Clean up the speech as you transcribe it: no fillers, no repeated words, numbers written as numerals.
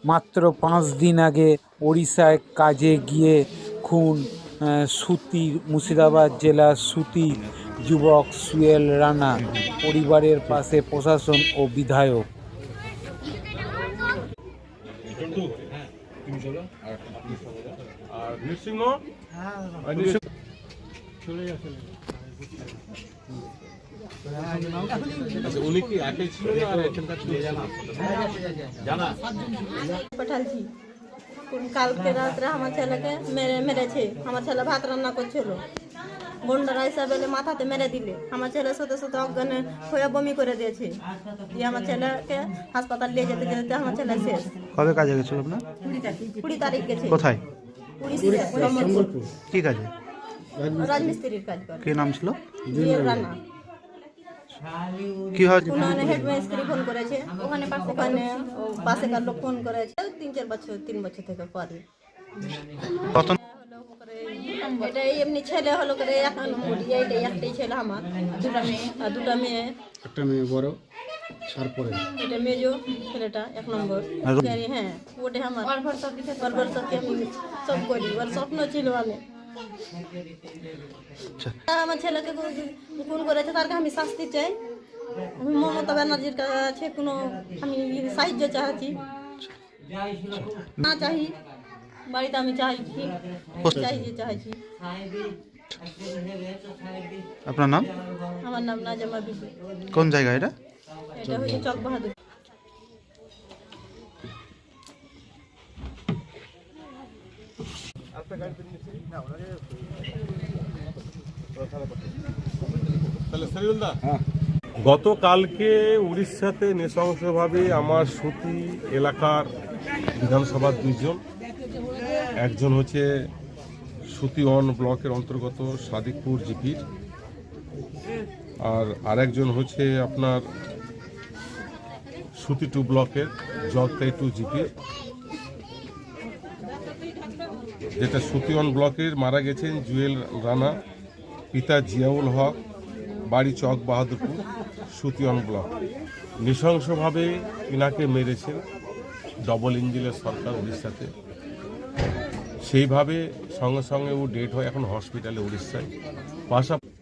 মাত্র 5 দিন আগে ওড়িশায় কাজে গিয়ে খুন সুতি মুর্শিদাবাদ জেলার সুতি যুবক সুয়েল রানা। পরিবারের পাশে প্রশাসন ও বিধায়ক। উনি কি একই ছিল আর এখানকার জানা পাঠালছি কালকে রাত্রে আমার ছেলেকে মেরেছে। আমার ছেলে ভাত রান্না করছিল, গুন্ডারা হিসাবে মাথাতে মেরে দিলে আমার ছেলের সাথে সাথে অজ্ঞান হয়ে বমি করে দিয়েছে। দিয়ে আমার ছেলেকে হাসপাতাল নিয়ে যেতে যেতে আমার ছেলে শেষ। কবে কাজে গেছিল আপনার? 20 তারিখ গেছে। কোথায়? উড়িষ্যা। কি কাজে? রাজমিস্ত্রির কাজ করে। কি নাম ছিল? সুয়েল রানা। কি হয়? ওখানে হেডমিস্ত্রি ফোন করেছে, ওখানে পাশেকার লোক ফোন করেছে 3 বছর থেকে পরে। কত? এটা এমনি ছেলে হলো করে 1 নম্বর, একটাই ছেলে আমার, দুটা মেয়ে। একটা মেয়ে বড় তারপরে এটা মেজো ছেলেটা 1 নম্বর। হ্যাঁ ওটা আমার আমি সব করি, ওর স্বপ্ন ছিল আমি আমার ছেলেকে খুন করেছে, তার আমি শাস্তি চাই। আমি মমতা ব্যানার্জির কাছে কোনো আমি সাহায্য চাচ্ছি, না চাই বাড়িতে আমি চাইছি চাইছি। আপনার নাম? আমার নাম নাজমা বিবি। কোন জায়গা এটা? এটা হচ্ছে চক বাহাদুর। গতকালকে উড়িষ্যাতে নৃশংসভাবে আমার সুতি এলাকার বিধানসভার 2 জন, একজন হচ্ছে সুতি 1 ব্লকের অন্তর্গত সাদিকপুর জিপির, আর আরেকজন হচ্ছে আপনার সুতি 2 ব্লকের জলপাই 2 জিপির। যেটা সুতি 1 ব্লকের মারা গেছেন জুয়েল রানা, পিতা জিয়াউল হক, বাড়ি চক বাহাদুরপুর, সুতি 1 ব্লক। নৃশংসভাবে ইনাকে মেরেছেন ডবল ইঞ্জিনের সরকার উড়িষ্যাতে। সেইভাবে সঙ্গে সঙ্গে ও ডেট হয় এখন হসপিটালে উড়িষ্যায়। পাশাপাশি